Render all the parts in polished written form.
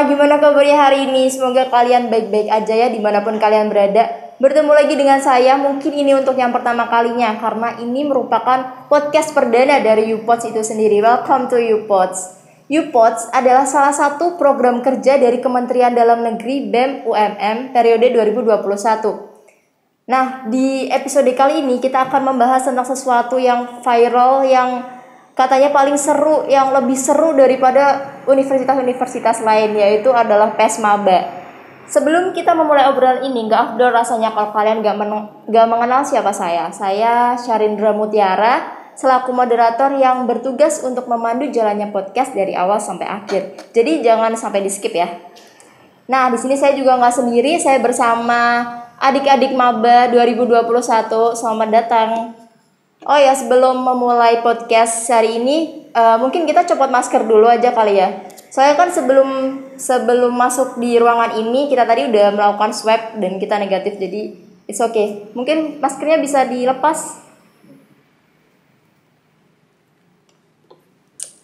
gimana kabarnya hari ini? Semoga kalian baik-baik aja ya dimanapun kalian berada. Bertemu lagi dengan saya, mungkin ini untuk yang pertama kalinya, karena ini merupakan podcast perdana dari YouPods itu sendiri. Welcome to YouPods. YouPods adalah salah satu program kerja dari Kementerian Dalam Negeri BEM UMM periode 2021. Nah, di episode kali ini kita akan membahas tentang sesuatu yang viral, yang katanya paling seru, yang lebih seru daripada universitas-universitas lain, yaitu adalah PES Maba. Sebelum kita memulai obrolan ini, gak afdol rasanya kalau kalian gak mengenal siapa saya. Saya Syarindra Mutiara, selaku moderator yang bertugas untuk memandu jalannya podcast dari awal sampai akhir. Jadi jangan sampai di skip ya. Nah, di sini saya juga nggak sendiri, saya bersama adik-adik Maba 2021. Selamat datang. Oh ya, sebelum memulai podcast hari ini, mungkin kita copot masker dulu aja kali ya. Soalnya kan sebelum masuk di ruangan ini, kita tadi udah melakukan swab dan kita negatif, jadi it's okay. Mungkin maskernya bisa dilepas.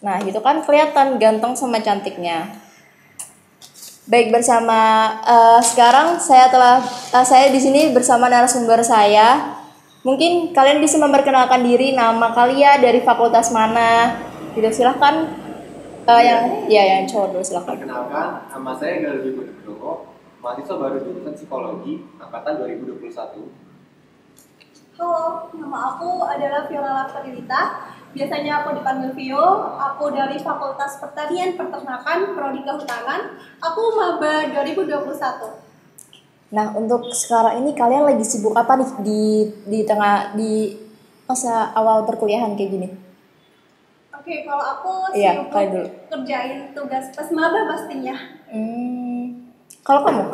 Nah, gitu kan kelihatan ganteng sama cantiknya. Baik, bersama sekarang saya di sini bersama narasumber saya. Mungkin kalian bisa memperkenalkan diri, nama kalian, dari fakultas mana, gitu. Silahkan. Yang cowok dulu silahkan. Perkenalkan, nama saya Galbi Nugroho, mahasiswa baru jurusan Psikologi angkatan 2021. Halo, nama aku adalah Viola Laftarilita. Biasanya aku dipanggil Vio. Aku dari Fakultas Pertanian Peternakan Prodi Kehutanan. Aku maba 2021. Nah, untuk sekarang ini kalian lagi sibuk apa nih di masa awal perkuliahan kayak gini? Oke, kalau aku Iya, sibuk kerjain tugas PES Maba pastinya. Kalau kamu?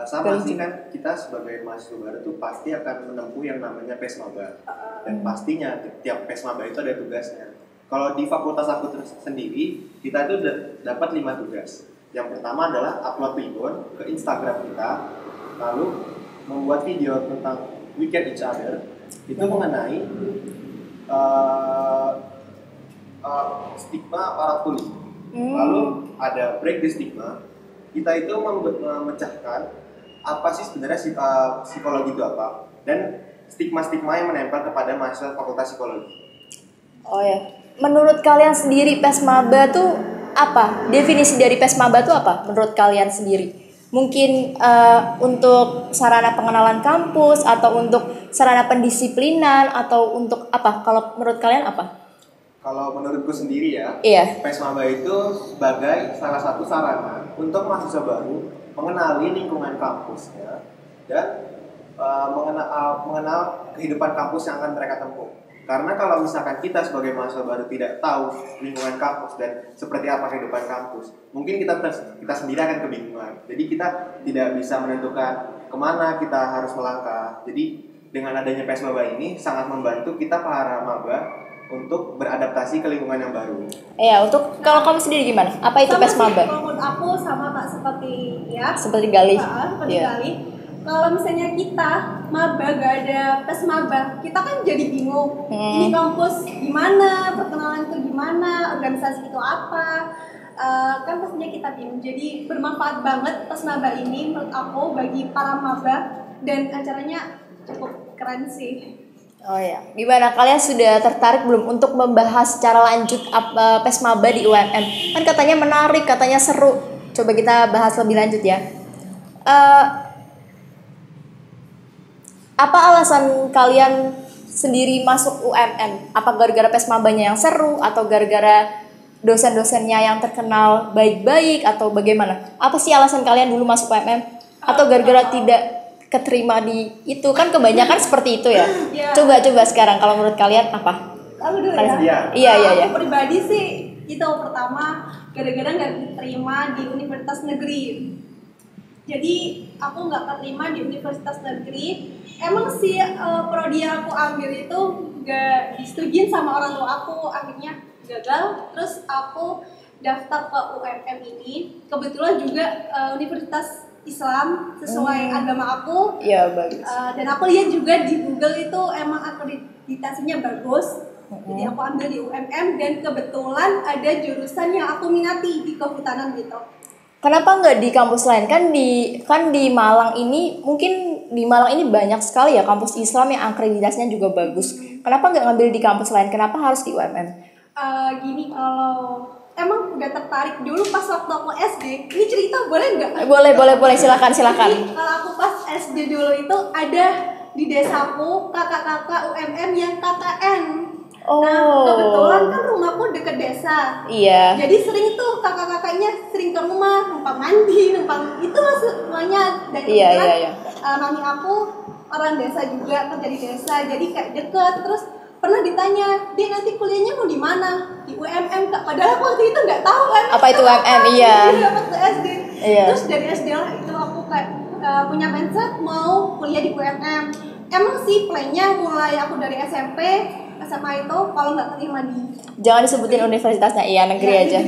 Sama sih kan, kita sebagai mahasiswa baru tuh pasti akan menempuh yang namanya PES Maba. Dan pastinya tiap PES Maba itu ada tugasnya. Kalau di fakultas aku sendiri, kita tuh dapat 5 tugas. Yang pertama adalah upload ribbon ke Instagram kita, lalu membuat video tentang We Can Each Other, itu mengenai stigma para tuli. Lalu ada Break the Stigma, kita itu memecahkan apa sih sebenarnya psikologi itu apa, dan stigma-stigma yang menempel kepada mahasiswa fakultas psikologi. Oh ya, menurut kalian sendiri PES Maba tuh apa? Definisi dari PES Maba tuh apa menurut kalian sendiri? Mungkin untuk sarana pengenalan kampus, atau untuk sarana pendisiplinan, atau untuk apa? Kalau menurut kalian apa? Kalau menurutku sendiri ya, Iya. PES Maba itu sebagai salah satu sarana untuk mahasiswa baru mengenali lingkungan kampusnya dan mengenal kehidupan kampus yang akan mereka tempuh. Karena kalau misalkan kita sebagai mahasiswa baru tidak tahu lingkungan kampus dan seperti apa kehidupan kampus, mungkin kita sendiri akan kebingungan. Jadi kita tidak bisa menentukan kemana kita harus melangkah. Jadi dengan adanya PES Maba ini sangat membantu kita para maba untuk beradaptasi ke lingkungan yang baru. Iya, untuk kalau kamu sendiri gimana? Apa itu PES Maba? Kalau menurut aku sama Kak, seperti Gali. Gali. Kalau misalnya kita maba gak ada PES Maba, kita kan jadi bingung. Ini kampus gimana, perkenalan itu gimana, organisasi itu apa, kan pastinya kita bingung. Jadi bermanfaat banget PES Maba ini menurut aku bagi para maba, dan acaranya cukup keren sih. Oh ya, gimana, kalian sudah tertarik belum untuk membahas secara lanjut PES Maba di UMM? Kan katanya menarik, katanya seru. Coba kita bahas lebih lanjut ya. Apa alasan kalian sendiri masuk UMM? Apa gara-gara PES Mabanya yang seru, atau gara-gara dosen-dosennya yang terkenal baik-baik, atau bagaimana? Apa sih alasan kalian dulu masuk UMM? Atau gara-gara tidak keterima di itu? Kan kebanyakan seperti itu ya. Coba sekarang kalau menurut kalian apa? Aku dulu ya. Iya. Aku pribadi sih itu pertama gara-gara nggak diterima di universitas negeri. Jadi aku nggak keterima di universitas negeri. Emang sih prodi yang aku ambil itu nggak disetujuin sama orang tua aku, akhirnya gagal. Terus aku daftar ke UMM ini, kebetulan juga universitas Islam sesuai agama aku. Iya, bagus. Dan aku lihat juga di Google itu emang akreditasinya bagus. Jadi aku ambil di UMM, dan kebetulan ada jurusan yang aku minati di kehutanan gitu. Kenapa nggak di kampus lain? Kan di Malang ini mungkin di Malang ini banyak sekali ya kampus Islam yang akreditasinya juga bagus. Kenapa nggak ngambil di kampus lain? Kenapa harus di UMM? Gini, kalau emang udah tertarik dulu pas waktu aku SD, ini cerita boleh nggak? Boleh, silakan. Jadi kalau aku pas SD dulu itu ada di desaku kakak-kakak UMM yang KKN. Oh. Nah, kebetulan kan rumahku deket desa. Iya. Jadi sering tuh kakak-kakaknya sering ke rumah, numpang mandi, numpang itu lah semuanya. Dan Iya. mami aku orang desa juga, kerja di desa, jadi kayak deket. Terus pernah ditanya, dia nanti kuliahnya mau di mana? Di UMM Kak. Padahal aku waktu itu nggak tahu kan. Apa itu UMM? Iya. Waktu SD. Iya. Terus dari SD lah itu aku kayak punya mindset mau kuliah di UMM. Emang sih plannya mulai aku dari SMP, SMA itu kalau nggak keterima di Jangan disebutin universitasnya, iya negeri ya, aja.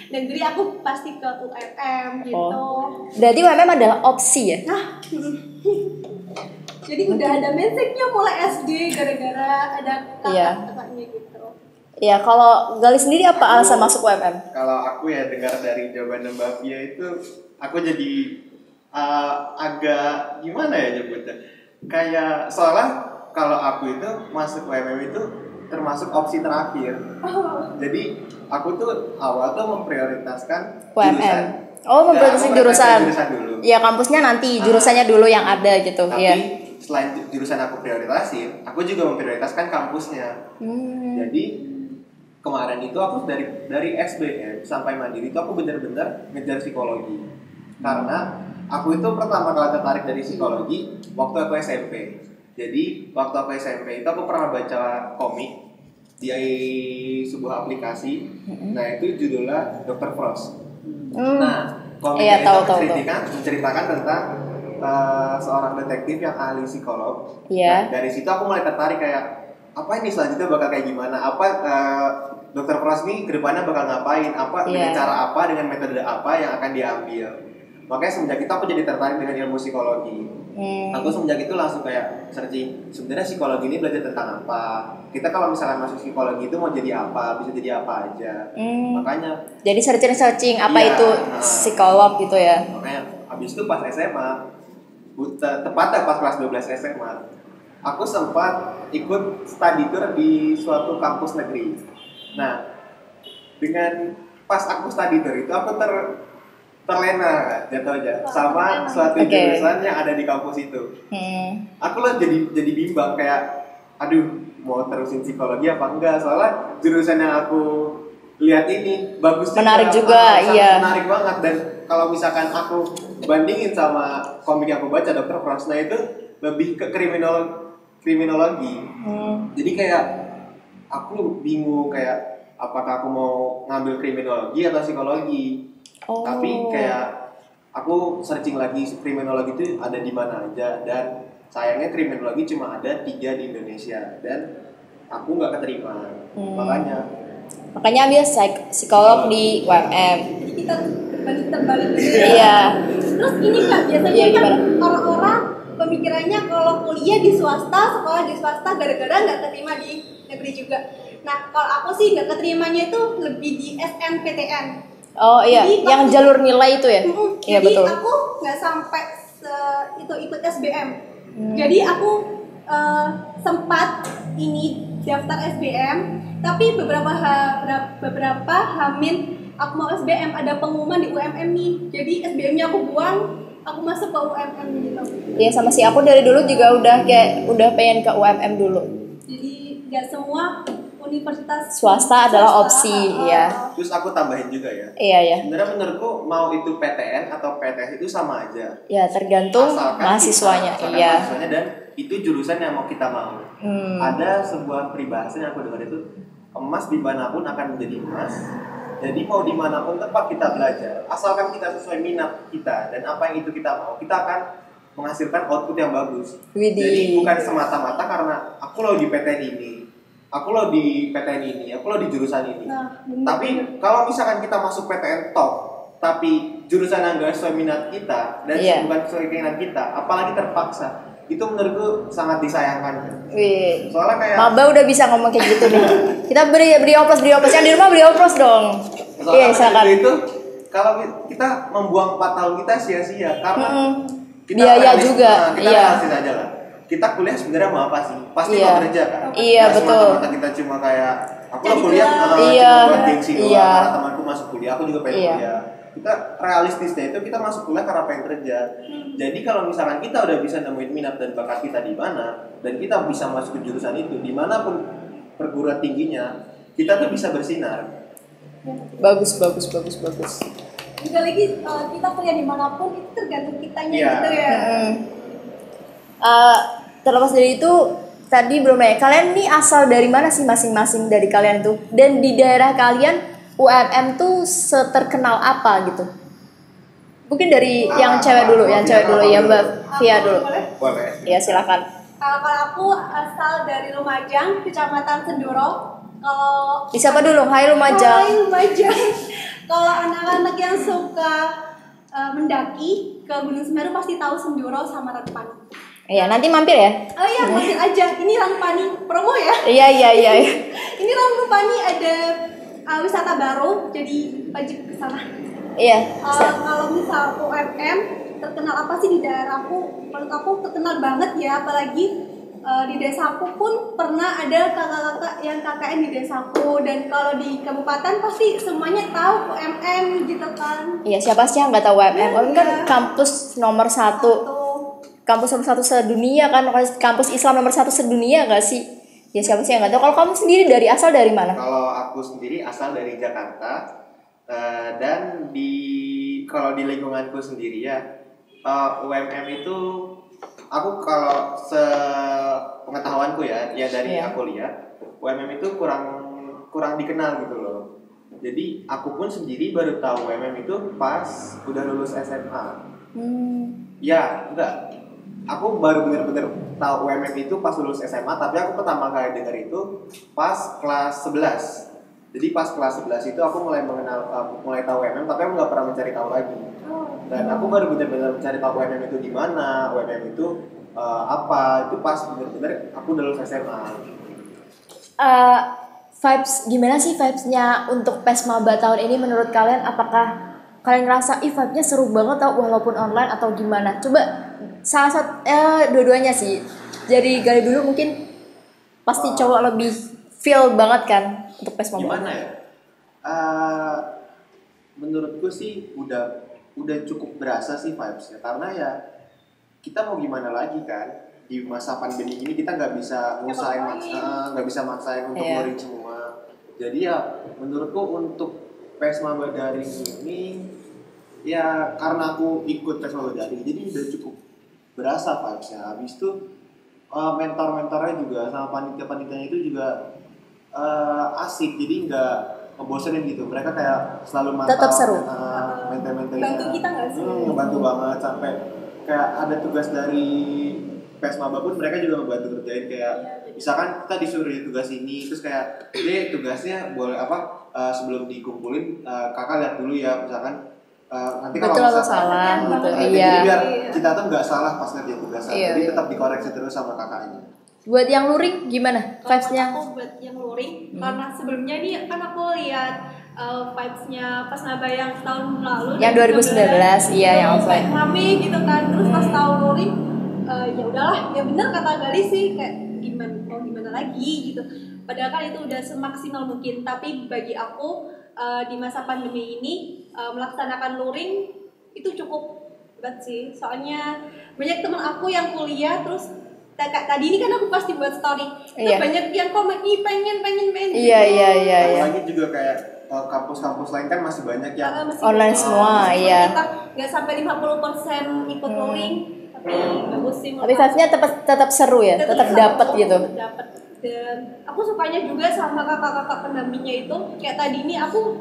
Negeri aku pasti ke UMM gitu. Oh. Berarti UMM adalah opsi ya? Nah, jadi udah ada mindsetnya mulai SD gara-gara ada kakak-kakaknya gitu. Iya, kalau Gali sendiri apa alasan masuk UMM? Kalau aku ya dengar dari jawaban Mbak Pia itu, aku jadi agak gimana ya nyebutnya? Kayak soalnya kalau aku itu masuk UMM itu termasuk opsi terakhir. Jadi aku tuh awal tuh memprioritaskan UMM. jurusan. Oh, memprioritaskan jurusan. Dulu. Ya, kampusnya nanti, jurusannya dulu yang ada gitu. Tapi Iya. selain jurusan aku prioritasin, aku juga memprioritaskan kampusnya. Jadi kemarin itu aku dari SBM sampai mandiri itu aku benar-benar ngejar psikologi. Karena aku itu pertama kali tertarik dari psikologi waktu aku SMP. Jadi waktu aku SMP itu aku pernah baca komik di sebuah aplikasi. Nah, itu judulnya Dr. Frost. Nah, komiknya itu menceritakan tentang seorang detektif yang ahli psikolog. Iya. Nah, dari situ aku mulai tertarik kayak apa ini selanjutnya bakal kayak gimana? Apa Dr. Frost ini kedepannya bakal ngapain? Apa dengan cara apa, dengan metode apa yang akan diambil? Makanya semenjak itu aku jadi tertarik dengan ilmu psikologi. Aku semenjak itu langsung kayak searching sebenarnya psikologi ini belajar tentang apa. Kita kalau misalkan masuk psikologi itu mau jadi apa, bisa jadi apa aja. Makanya jadi searching apa itu psikolog gitu ya. Makanya habis itu pas SMA, tepatnya pas kelas 12 SMA, aku sempat ikut study tour di suatu kampus negeri. Nah, dengan pas aku study tour itu aku terlena jatuhnya sama suatu jurusan yang ada di kampus itu. Aku lah jadi bimbang kayak, aduh mau terusin psikologi apa enggak? Soalnya jurusan yang aku lihat ini bagus juga, menarik juga, iya. Menarik banget. Dan kalau misalkan aku bandingin sama komik yang aku baca Dr. Frost, nah itu lebih ke kriminologi. Jadi kayak aku bingung kayak apakah aku mau ngambil kriminologi atau psikologi. Tapi kayak aku searching lagi kriminologi itu ada di mana aja, dan sayangnya kriminologi cuma ada 3 di Indonesia dan aku nggak keterima. Makanya ambil psikolog di UMM. Jadi kita terbalik gitu. Iya. Terus ini Kak, biasanya kan orang-orang pemikirannya kalau kuliah di swasta, sekolah di swasta gara-gara nggak keterima di negeri juga. Nah, kalau aku sih nggak keterimanya itu lebih di SNPTN. Oh iya, jadi, yang jalur nilai itu ya? Iya betul. Jadi aku nggak sampai itu ikut SBM. Jadi aku sempat ini daftar SBM, tapi beberapa hamin aku mau SBM ada pengumuman di UMM nih. Jadi SBM-nya aku buang, aku masuk ke UMM gitu. Iya, sama sih aku dari dulu juga udah pengen ke UMM dulu. Jadi nggak semua universitas swasta adalah opsi, ya. Terus aku tambahin juga ya. Iya. Sebenarnya menurutku mau itu PTN atau PTS itu sama aja. Ya, tergantung mahasiswanya. Iya. Mahasiswanya dan itu jurusan yang mau kita mau. Ada sebuah peribahasa yang aku dengar itu, emas dimanapun akan menjadi emas. Jadi mau dimanapun tempat kita belajar, asalkan kita sesuai minat kita dan apa yang itu kita mau, kita akan menghasilkan output yang bagus. Jadi bukan semata-mata karena aku lo di PTN ini, aku lo di PTN ini, aku lo di jurusan ini. Tapi kalau misalkan kita masuk PTN top, tapi jurusan yang gak sesuai minat kita dan bukan sesuai keinginan kita, apalagi terpaksa, itu menurutku sangat disayangkan. Soalnya kayak Maba udah bisa ngomong kayak gitu nih. Kita beri oplos yang di rumah beri oplos dong. Iya, silakan. Itu kalau kita membuang 4 tahun kita sia-sia karena kita biaya juga. kita realistis aja lah. Kita kuliah sebenarnya mau apa sih? Pasti mau kerja kan? Iya, Nggak betul. semata-mata kita cuma kayak aku Jadi kuliah iya. cuma buat gengsi doang Iya. karena temanku masuk kuliah, aku juga pengen kuliah. Kita realistisnya itu kita masuk kuliah karena pengen kerja. Jadi kalau misalkan kita udah bisa nemuin minat dan bakat kita di mana dan kita bisa masuk ke jurusan itu dimanapun perguruan tingginya, kita tuh bisa bersinar. Bagus. Juga lagi kita kuliah dimanapun itu tergantung kitanya Iya. gitu ya. Terlepas dari itu, tadi belum nanya, kalian nih asal dari mana sih masing-masing dari kalian tuh? Dan di daerah kalian UMM tuh seterkenal apa gitu? Mungkin dari yang cewek dulu, ya Mbak Via dulu. Boleh. Ya silakan. Kalau aku asal dari Lumajang, Kecamatan Senduro. Kalau Di siapa dulu? Hai Lumajang. Hai, Lumajang. Kalau anak-anak yang suka mendaki ke Gunung Semeru pasti tahu Senduro sama Ranupani. Iya, nanti mampir ya. Oh iya, mampir aja. Ini Ranupani promo ya. Iya. Ini Ranupani ada wisata baru, jadi wajib ke sana. Iya. Kalau misal UMM terkenal apa sih di daerahku? Menurut aku terkenal banget ya, apalagi di desaku pun pernah ada kakak-kakak yang KKN di desaku, dan kalau di kabupaten pasti semuanya tahu UMM gitu kan. Iya, siapa sih yang nggak tahu UMM? UMM kan kampus nomor 1. Kampus nomor 1 sedunia kan, kampus Islam nomor 1 sedunia nggak sih? Ya siapa sih yang nggak tahu? Kalau kamu sendiri asal dari mana? Kalau aku sendiri asal dari Jakarta dan kalau di lingkunganku sendiri ya UMM itu aku kalau sepengetahuanku ya dari aku lihat UMM itu kurang dikenal gitu loh. Jadi aku pun sendiri baru tahu UMM itu pas udah lulus SMA. Ya enggak. Aku baru bener-bener tahu UMM itu pas lulus SMA, tapi aku pertama kali dengar itu pas kelas 11. Jadi pas kelas 11 itu aku mulai tahu UMM, tapi aku nggak pernah mencari tahu lagi. Dan aku baru bener-bener mencari tahu UMM itu di mana, UMM itu apa, itu pas bener-bener aku udah lulus SMA. Vibes gimana sih vibesnya untuk PES Maba tahun ini menurut kalian? Apakah kalian ngerasa vibe-nya seru banget atau walaupun online atau gimana? Coba salah satu dua-duanya sih. Jadi Gali dulu, mungkin pasti cowok lebih feel banget kan untuk PES Maba. Gimana ya? Menurutku sih udah cukup berasa sih vibesnya, karena ya kita mau gimana lagi kan, di masa pandemi ini kita nggak bisa maksain untuk luring semua. Jadi ya menurutku untuk PES Maba Daring ini ya karena aku ikut PES Maba Daring jadi udah cukup berasa vibesnya. Habis itu mentor-mentornya juga sama panitia-panitianya itu juga asik, jadi nggak ngebosenin gitu. Mereka kayak selalu mantau, tetap seru. mentor-mentornya Bantu kita nggak sih? ngebantu banget, sampai kayak ada tugas dari PES Maba pun mereka juga ngebantu kerjain. Kayak misalkan kita disuruh tugas ini, terus kayak tugasnya boleh sebelum dikumpulin kakak lihat dulu ya, misalkan nanti kalau betul atau salah gitu. Jadi biar kita tuh nggak salah pas ngerjain tugasnya. Jadi tetap dikoreksi terus sama kakaknya. Buat yang luring gimana vibes-nya? Aku buat yang luring karena sebelumnya nih kan aku lihat vibes-nya pas Maba yang tahun lalu Yang 2019 iya yang offline. rame gitu kan, terus pas tahun luring ya udahlah, ya benar kata Gali sih, kayak gimana lagi gitu. Padahal kan itu udah semaksimal mungkin, tapi bagi aku di masa pandemi ini melaksanakan luring itu cukup berat sih. Soalnya banyak teman aku yang kuliah, terus tadi ini kan aku pasti buat story. Terus banyak yang komen, pengen Iya. Lagi juga kayak kampus-kampus lain kan masih banyak yang online semua, iya. Kita nggak sampai 50% ikut luring, tapi bagus sih. Tapi vibes-nya tetap seru ya, tetap dapat gitu. Dapat. Dan aku sukanya juga sama kakak-kakak pendampingnya itu, kayak tadi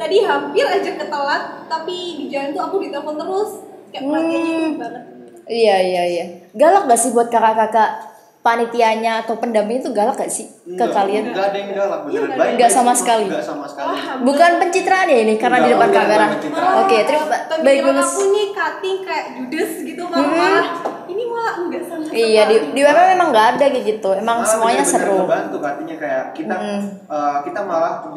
tadi hampir aja ketelat, tapi di jalan tuh aku ditelepon terus, kayak perhatiannya itu banget. Iya. Galak gak sih buat kakak-kakak panitianya atau pendamping itu, galak gak sih ke kalian? Enggak ada yang galak, beneran baik. Enggak sama sekali. Enggak sama sekali. Bukan pencitraan ya ini karena di depan kamera. Oke, terima baik Pemikiran Mas. aku nih cutting kayak judes gitu, malah ini malah enggak sama sekali. Iya, di WP memang nggak ada kayak gitu. Emang semuanya seru. Bantu artinya kayak kita malah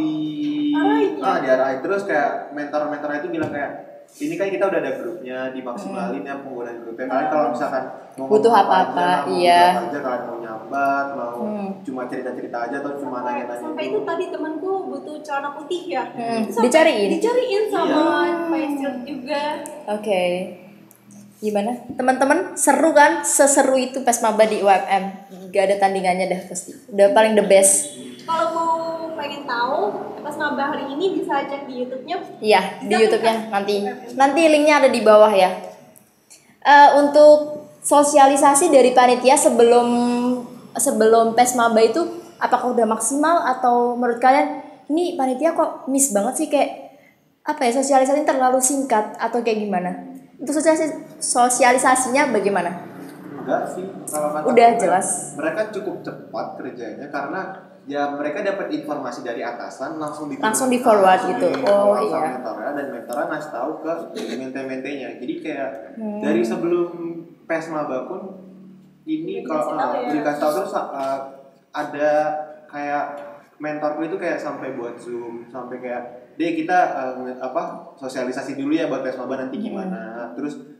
diarahin terus, kayak mentor-mentornya itu bilang kayak ini kan kita udah ada grupnya, dimaksimalin ya penggunaan grupnya. Kalian kalau misalkan mau Butuh ngomong apa-apa, aja, mau iya. bilang aja, kalian mau nyambat, mau cuma cerita-cerita aja atau cuma nanya-nanya sampai itu tadi temanku butuh celana putih ya. Sampai Dicariin sama face shield juga. Oke. Gimana? Teman-teman seru kan? Seseru itu PES Maba di UMM. Gak ada tandingannya dah pasti. Udah paling the best. Kalau mau pengen tahu PES Maba hari ini bisa cek di YouTube-nya. Iya, di Bisa YouTube-nya kan? nanti. Nanti linknya ada di bawah ya. Untuk sosialisasi dari panitia sebelum PES Maba itu apakah udah maksimal atau menurut kalian ini panitia kok miss banget sih, kayak apa ya, sosialisasi terlalu singkat atau kayak gimana? Untuk sosialisasinya bagaimana? Enggak sih, kalau kata Udah mereka, jelas. mereka cukup cepat kerjanya karena ya mereka dapat informasi dari atasan langsung Langsung di forward gitu. Oh iya. Mentornya, dan mentornya ngasih tahu ke mente-mentenya. Jadi kayak dari sebelum PES Maba pun ini kalau dikasih tahu terus ada kayak mentorku itu kayak sampai buat Zoom, sampai kayak kita sosialisasi dulu ya buat PES Maba nanti gimana. Terus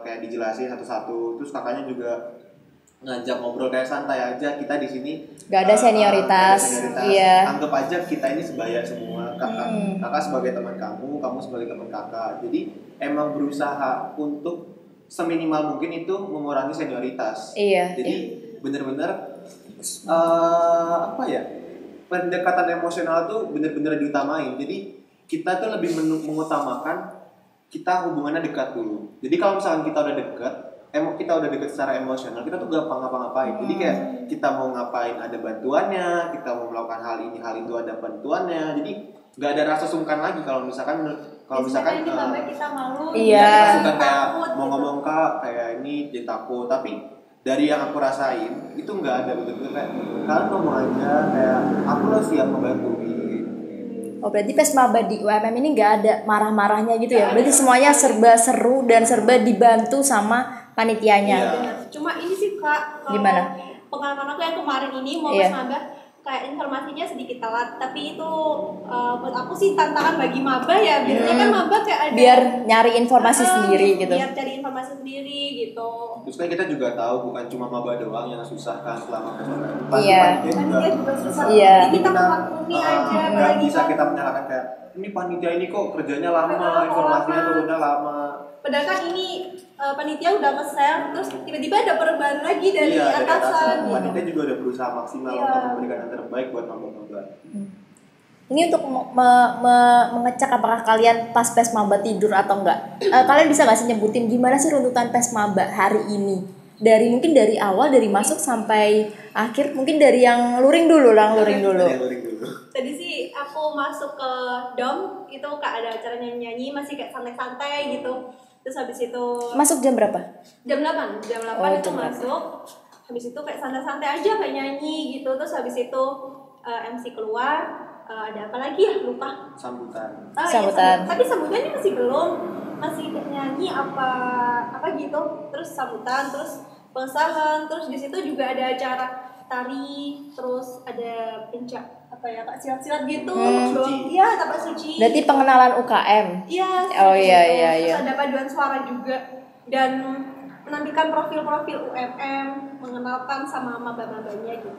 kayak dijelasin satu-satu. Terus kakaknya juga ngajak ngobrol kayak santai aja, kita di sini Gak ada senioritas. Iya. Anggap aja kita ini sebaya semua. Kakak sebagai teman kamu sebagai teman kakak. Jadi emang berusaha untuk seminimal mungkin itu mengurangi senioritas. Iya. Jadi benar-benar pendekatan emosional tuh benar-benar diutamain. Jadi kita tuh lebih mengutamakan kita hubungannya dekat dulu. Jadi kalau misalkan kita udah dekat, kita udah dekat secara emosional, kita tuh gampang ngapa-ngapain. Jadi kayak kita mau ngapain ada bantuannya, kita mau melakukan hal ini hal itu ada bantuannya. Jadi nggak ada rasa sungkan lagi kalau misalkan kita malu. Iya. Kita suka kayak mau ngomong kak kayak ini jadi takut, tapi dari yang aku rasain itu nggak ada, betul-betul kayak kalian ngomong aja kayak aku lo siap membantuin. Oh berarti PES Maba di UMM ini nggak ada marah-marahnya gitu ya? Berarti semuanya serba seru dan serba dibantu sama panitianya. Iya. Cuma ini sih kak, Gimana? Pengalaman aku yang kemarin ini mau PES Maba kayak informasinya sedikit telat, tapi itu buat aku sih tantangan bagi maba ya. Biasanya kan maba kayak ada biar nyari informasi sendiri gitu. Biar cari informasi sendiri gitu. Terus kan kita juga tahu bukan cuma maba doang yang susah kan selama PSBB. Iya. Panitia juga susah. Iya. Jadi kita memaklumi aja. Nggak bisa kita menyalahkan kayak ini panitia ini kok kerjanya lama, informasinya turunnya lama. Padahal kan ini panitia udah nge-share, terus tiba-tiba ada perubahan lagi dari atasan. Panitia juga udah berusaha maksimal untuk memberikan yang terbaik buat maba-maba. Ini untuk mengecek apakah kalian pas PES Maba tidur atau enggak. Kalian bisa nggak sih nyebutin gimana sih runtutan PES Maba hari ini? Mungkin dari awal, dari masuk sampai akhir, mungkin dari yang luring dulu. Tadi sih aku masuk ke dom, itu kayak ada acara nyanyi-nyanyi, masih kayak santai-santai gitu. Terus habis itu masuk jam berapa? Jam 8 itu masuk. Habis itu kayak santai-santai aja kayak nyanyi gitu. Terus habis itu MC keluar, ada apa lagi ya, lupa. Sambutan. Sambutan. Tapi sambutannya masih belum, masih nyanyi apa gitu. Terus sambutan, terus pengesahan, terus di situ juga ada acara tari, terus ada kak silat-silat gitu. Iya, tapak suci. Berarti pengenalan UKM. Iya. Oh iya. Terus ada paduan suara juga dan menampilkan profil-profil UMM, mengenalkan sama maba-mabanya gitu.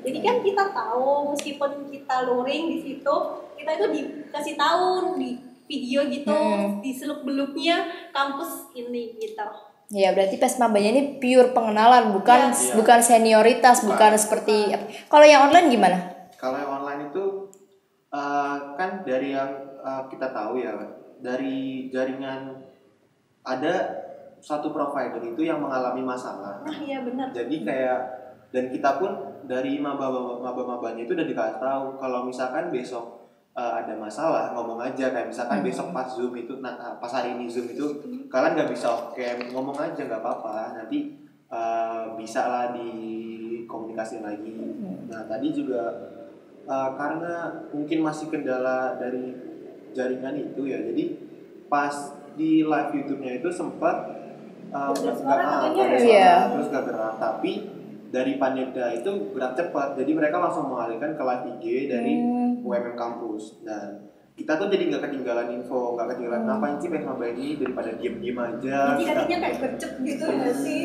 Jadi kan kita tahu meskipun kita luring di situ, kita itu dikasih tahu di video gitu, di seluk-beluknya kampus ini gitu. Ya berarti PES Mabanya ini pure pengenalan, bukan senioritas, bukan seperti. Kalau yang online gimana? Kalau yang online itu kan dari yang kita tahu ya, dari jaringan ada satu provider itu yang mengalami masalah. Nah iya benar. Jadi kayak dan kita pun dari maba-mabanya itu udah dikasih tahu kalau misalkan besok ada masalah ngomong aja, kayak misalkan besok pas Zoom itu pas hari ini Zoom itu kalian nggak bisa ngomong aja nggak apa-apa, nanti bisa lah dikomunikasi lagi. Nah tadi juga karena mungkin masih kendala dari jaringan itu ya, jadi pas di live YouTube-nya itu sempat terus gak gerak, tapi dari panitia itu gerak cepat, jadi mereka langsung mengalihkan ke live IG dari UMM kampus. Dan kita tuh jadi nggak ketinggalan info, nggak ketinggalan ngapain sih PES Maba ini, daripada diem aja. Jadi kakinya kayak gercep gitu nggak sih?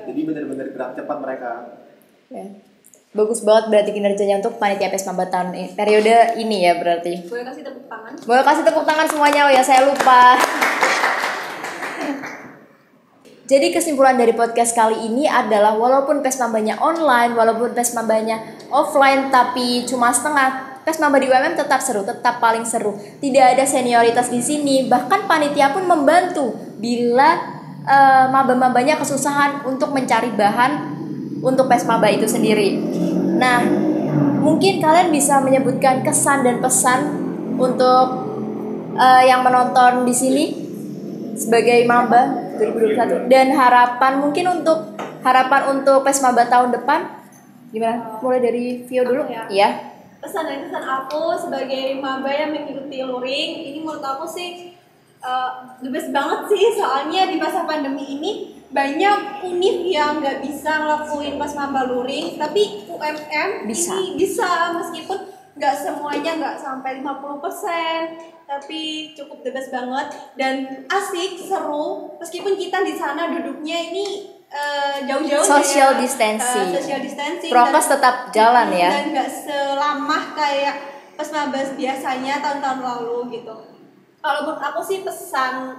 Jadi benar-benar gerak cepat mereka. Ya. Bagus banget berarti kinerjanya untuk panitia PES Maba tahun ini, periode ini ya berarti. Boleh kasih tepuk tangan? Boleh kasih tepuk tangan semuanya, oh ya saya lupa. Jadi kesimpulan dari podcast kali ini adalah walaupun PES Mabanya online, walaupun PES Mabanya offline tapi cuma setengah, PES Maba di UMM tetap seru, tetap paling seru. Tidak ada senioritas di sini, bahkan panitia pun membantu bila maba-mabanya kesusahan untuk mencari bahan untuk PES Maba itu sendiri. Nah, mungkin kalian bisa menyebutkan kesan dan pesan untuk yang menonton di sini sebagai maba 2021 dan harapan untuk PES Maba tahun depan gimana? Mulai dari Vio dulu. Iya. Pesan dan kesan aku sebagai maba yang mengikuti luring, ini menurut aku sih the best banget sih, soalnya di masa pandemi ini banyak univ yang nggak bisa ngelakuin PES Maba luring, tapi UMM bisa. ini bisa, meskipun nggak semuanya, nggak sampai 50%, tapi cukup the best banget dan asik, seru, meskipun kita di sana duduknya ini jauh-jauh social ya, distancing, dan prokes tetap jalan ya, dan nggak selama kayak PES Maba biasanya tahun-tahun lalu gitu. Kalau menurut aku sih pesan,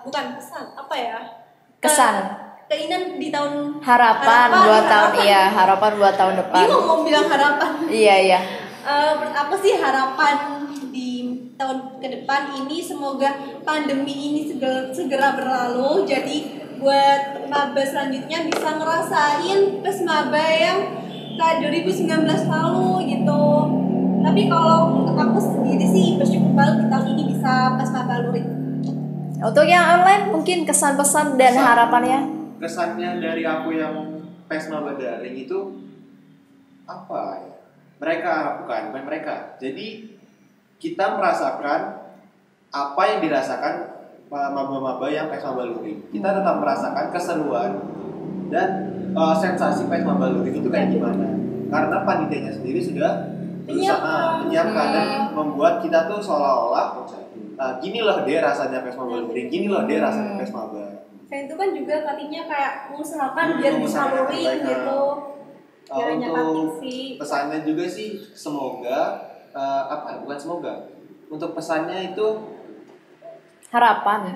bukan pesan, apa ya? Kesan. Keinginan di tahun harapan buat tahun depan. Bingung mau bilang harapan. Iya. Menurut aku sih harapan di tahun ke depan ini semoga pandemi ini segera berlalu. Jadi buat maba selanjutnya bisa ngerasain PES Maba yang kayak 2019 lalu gitu. Tapi kalau untuk aku sendiri sih bersyukur banget di tahun ini bisa PES Maba luring. Untuk yang online mungkin kesan pesan dan harapannya. Kesannya dari aku yang PES Maba daring itu apa ya? Bukan mereka. Jadi kita merasakan apa yang dirasakan maba-maba yang PES Maba luring. Kita tetap merasakan keseruan dan sensasi PES Maba luring itu kayak gimana. Karena panitianya sendiri sudah berusaha menyiapkan dan membuat kita tuh seolah-olah gini loh deh rasanya PES Maba luring, gini loh deh rasanya PES Maba. Saya itu kan juga katanya kayak mengusahakan biar bisa luring gitu. Untuk pesannya juga sih semoga untuk pesannya itu harapan.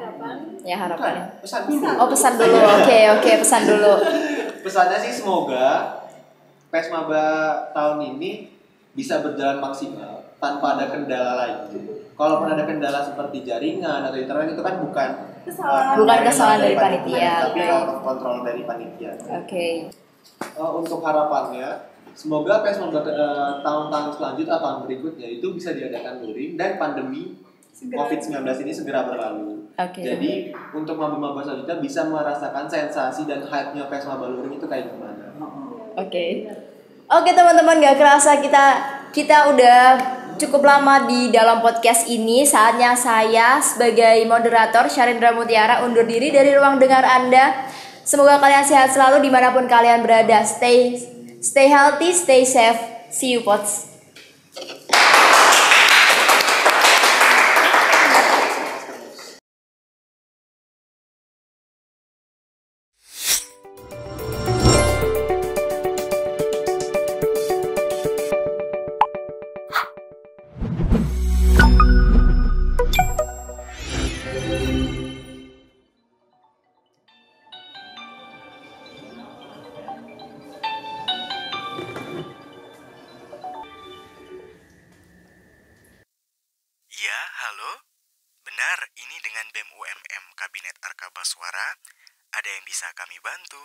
Ya harapannya. Pesan dulu. Oh pesan dulu. Oke, pesan dulu. Pesannya sih semoga PES Maba tahun ini bisa berjalan maksimal tanpa ada kendala lagi. Kalaupun ada kendala seperti jaringan atau internet itu kan bukan kesalahan dari panitia, tapi kontrol dari panitia. Oke. Untuk harapannya, semoga PES Maba tahun-tahun selanjutnya atau tahun berikutnya itu bisa diadakan luring dan pandemi COVID-19 ini segera berlalu. Jadi untuk maba-maba selanjutnya bisa merasakan sensasi dan hype-nya PES Maba luring itu kayak gimana. Oke teman-teman, gak kerasa kita udah cukup lama di dalam podcast ini. Saatnya saya sebagai moderator Syarindra Mutiara undur diri dari ruang dengar Anda. Semoga kalian sehat selalu dimanapun kalian berada. Stay healthy, stay safe. See you pods. Ya, halo. Benar, ini dengan BEM UMM Kabinet Arkabaswara. Ada yang bisa kami bantu?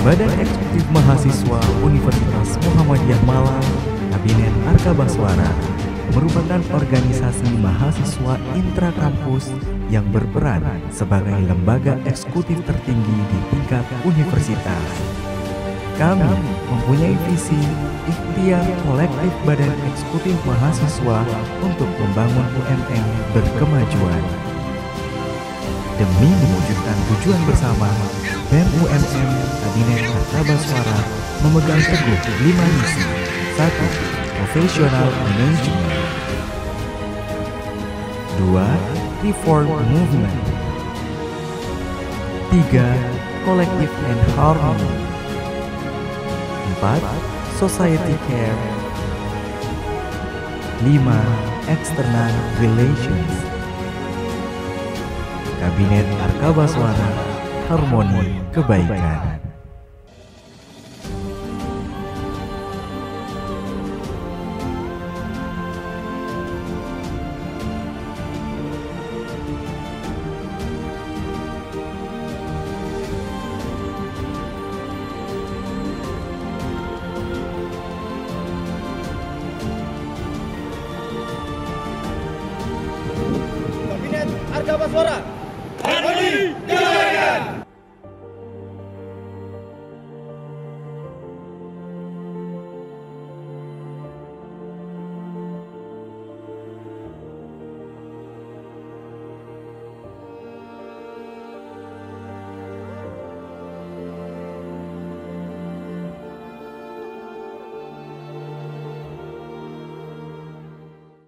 Badan Eksekutif Mahasiswa Universitas Muhammadiyah Malang, Kabinet Arkabaswara, merupakan organisasi mahasiswa intrakampus yang berperan sebagai lembaga eksekutif tertinggi di tingkat universitas. Kami mempunyai visi ikhtiar kolektif Badan Eksekutif Mahasiswa untuk membangun UMM berkemajuan. Demi mewujudkan tujuan bersama, BEM UMM Kabinet Arkabaswara memegang teguh 5 misi. 1. Professional Management. 2. Reform Movement. 3. Collective and Harmony. 4. Society Care. 5. External Relations. Kabinet Arkabaswara, Harmoni Kebaikan. Kabinet Arkabaswara.